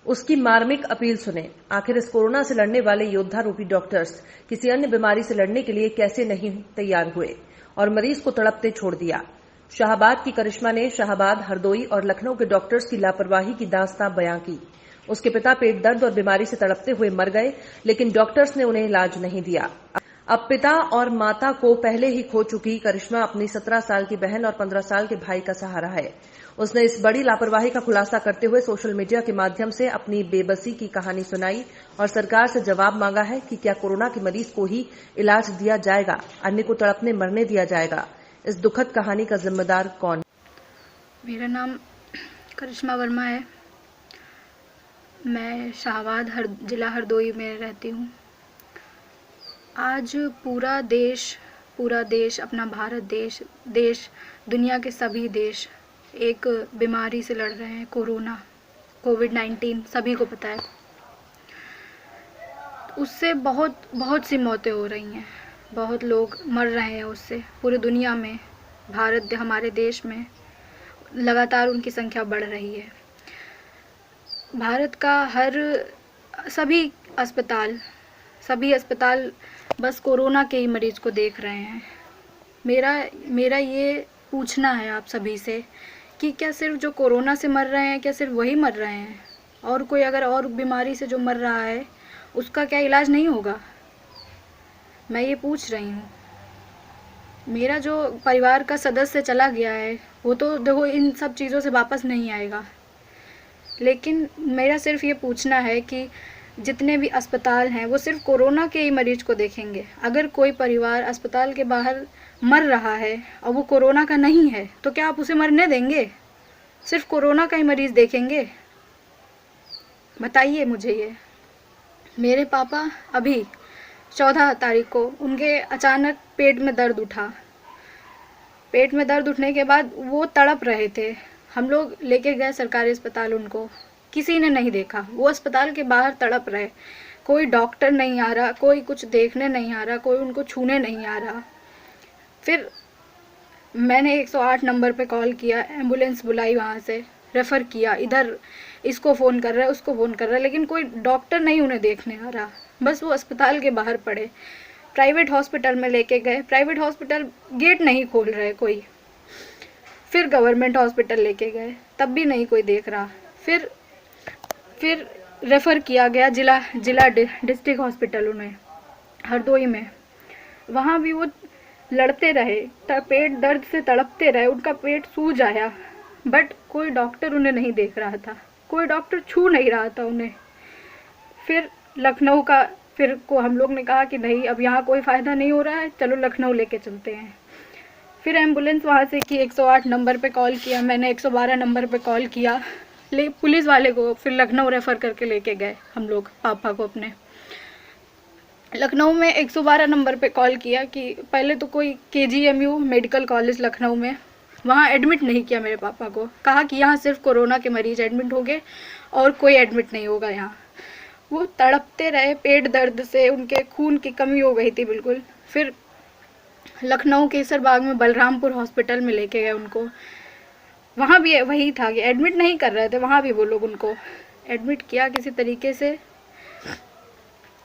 उसकी मार्मिक अपील सुने। आखिर इस कोरोना से लड़ने वाले योद्धा रूपी डॉक्टर्स किसी अन्य बीमारी से लड़ने के लिए कैसे नहीं तैयार हुए और मरीज को तड़पते छोड़ दिया। शाहाबाद की करिश्मा ने शाहाबाद, हरदोई और लखनऊ के डॉक्टर्स की लापरवाही की दास्तां बयां की। उसके पिता पेट दर्द और बीमारी से तड़पते हुए मर गए, लेकिन डॉक्टर्स ने उन्हें इलाज नहीं दिया। अब पिता और माता को पहले ही खो चुकी करिश्मा अपनी 17 साल की बहन और 15 साल के भाई का सहारा है। उसने इस बड़ी लापरवाही का खुलासा करते हुए सोशल मीडिया के माध्यम से अपनी बेबसी की कहानी सुनाई और सरकार से जवाब मांगा है कि क्या कोरोना के मरीज को ही इलाज दिया जाएगा, अन्य को तड़पने मरने दिया जाएगा। इस दुखद कहानी का जिम्मेदार कौन? मेरा नाम करिश्मा वर्मा है। मैं शाहाबाद जिला हरदोई में रहती हूँ। आज पूरा देश अपना भारत देश दुनिया के सभी देश एक बीमारी से लड़ रहे हैं। कोविड-19 सभी को पता है। उससे बहुत सी मौतें हो रही हैं, बहुत लोग मर रहे हैं उससे। पूरी दुनिया में, हमारे देश में लगातार उनकी संख्या बढ़ रही है। भारत का सभी अस्पताल बस कोरोना के ही मरीज को देख रहे हैं। मेरा ये पूछना है आप सभी से कि क्या सिर्फ जो कोरोना से मर रहे हैं, क्या सिर्फ वही मर रहे हैं? और कोई अगर और बीमारी से जो मर रहा है उसका क्या इलाज नहीं होगा? मैं ये पूछ रही हूँ। मेरा जो परिवार का सदस्य चला गया है वो तो देखो इन सब चीज़ों से वापस नहीं आएगा, लेकिन मेरा सिर्फ ये पूछना है कि जितने भी अस्पताल हैं वो सिर्फ कोरोना के ही मरीज को देखेंगे। अगर कोई परिवार अस्पताल के बाहर मर रहा है और वो कोरोना का नहीं है तो क्या आप उसे मरने देंगे? सिर्फ कोरोना का ही मरीज देखेंगे? बताइए मुझे ये। मेरे पापा अभी 14 तारीख को उनके अचानक पेट में दर्द उठा। पेट में दर्द उठने के बाद वो तड़प रहे थे। हम लोग लेके गए सरकारी अस्पताल, उनको किसी ने नहीं देखा। वो अस्पताल के बाहर तड़प रहे। कोई डॉक्टर नहीं आ रहा, कोई कुछ देखने नहीं आ रहा, कोई उनको छूने नहीं आ रहा। फिर मैंने 108 नंबर पे कॉल किया, एम्बुलेंस बुलाई, वहाँ से रेफ़र किया। इधर इसको फ़ोन कर रहा है, उसको फ़ोन कर रहा है, लेकिन कोई डॉक्टर नहीं उन्हें देखने आ रहा। बस वो अस्पताल के बाहर पड़े। प्राइवेट हॉस्पिटल में लेके गए, प्राइवेट हॉस्पिटल गेट नहीं खोल रहे कोई। फिर गवर्नमेंट हॉस्पिटल लेके गए, तब भी नहीं कोई देख रहा। फिर रेफ़र किया गया जिला डिस्ट्रिक्ट हॉस्पिटल उन्हें हरदोई में। वहाँ भी वो लड़ते रहे, पेट दर्द से तड़पते रहे, उनका पेट सूज आया, बट कोई डॉक्टर उन्हें नहीं देख रहा था, कोई डॉक्टर छू नहीं रहा था उन्हें। फिर लखनऊ का को हम लोग ने कहा कि नहीं, अब यहाँ कोई फ़ायदा नहीं हो रहा है, चलो लखनऊ लेके चलते हैं। फिर एम्बुलेंस वहाँ से की, 108 नंबर पे कॉल किया, मैंने 112 नंबर पे कॉल किया, पुलिस वाले को फिर लखनऊ रेफ़र करके लेके गए हम लोग पापा को अपने। लखनऊ में 112 नंबर पे कॉल किया कि पहले तो कोई KGMU मेडिकल कॉलेज लखनऊ में, वहाँ एडमिट नहीं किया मेरे पापा को। कहा कि यहाँ सिर्फ कोरोना के मरीज एडमिट होंगे और कोई एडमिट नहीं होगा यहाँ। वो तड़पते रहे पेट दर्द से, उनके खून की कमी हो गई थी बिल्कुल। फिर लखनऊ केसरबाग में बलरामपुर हॉस्पिटल में लेके गए उनको। वहाँ भी वही था कि एडमिट नहीं कर रहे थे, वहाँ भी वो लोग उनको एडमिट किया किसी तरीके से,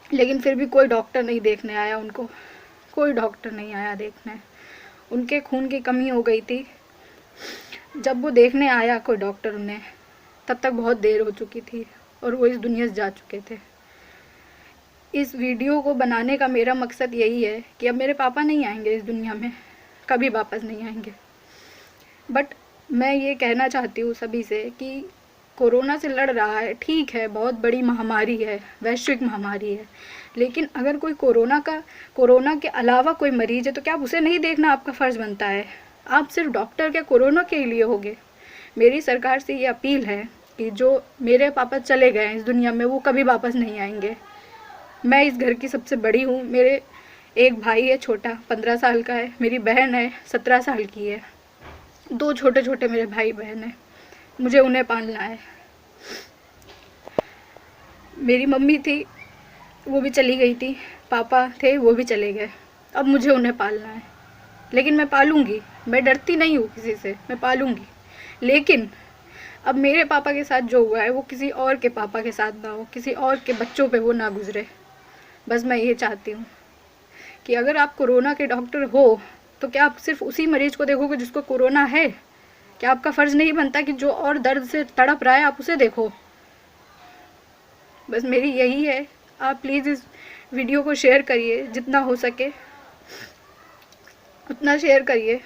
लेकिन फिर भी कोई डॉक्टर नहीं देखने आया उनको, कोई डॉक्टर नहीं आया देखने। उनके खून की कमी हो गई थी। जब वो देखने आया कोई डॉक्टर उन्हें, तब तक बहुत देर हो चुकी थी और वो इस दुनिया से जा चुके थे। इस वीडियो को बनाने का मेरा मकसद यही है कि अब मेरे पापा नहीं आएंगे इस दुनिया में, कभी वापस नहीं आएंगे। बट मैं ये कहना चाहती हूँ सभी से कि कोरोना से लड़ रहा है, ठीक है, बहुत बड़ी महामारी है, वैश्विक महामारी है, लेकिन अगर कोई कोरोना के अलावा कोई मरीज है तो क्या उसे नहीं देखना आपका फ़र्ज़ बनता है? आप सिर्फ डॉक्टर क्या कोरोना के लिए होगे? मेरी सरकार से ये अपील है कि जो मेरे पापा चले गए हैं इस दुनिया में, वो कभी वापस नहीं आएंगे। मैं इस घर की सबसे बड़ी हूँ। मेरे एक भाई है छोटा, 15 साल का है, मेरी बहन है 17 साल की है, 2 छोटे मेरे भाई बहन हैं, मुझे उन्हें पालना है। मेरी मम्मी थी, वो भी चली गई थी, पापा थे, वो भी चले गए, अब मुझे उन्हें पालना है। लेकिन मैं पालूंगी, मैं डरती नहीं हूँ किसी से, मैं पालूंगी। लेकिन अब मेरे पापा के साथ जो हुआ है वो किसी और के पापा के साथ ना हो, किसी और के बच्चों पे वो ना गुजरे। बस मैं ये चाहती हूँ कि अगर आप कोरोना के डॉक्टर हो तो क्या आप सिर्फ उसी मरीज को देखोगे जिसको कोरोना है? क्या आपका फर्ज नहीं बनता कि जो और दर्द से तड़प रहा है आप उसे देखो? बस मेरी यही है। आप प्लीज़ इस वीडियो को शेयर करिए, जितना हो सके उतना शेयर करिए।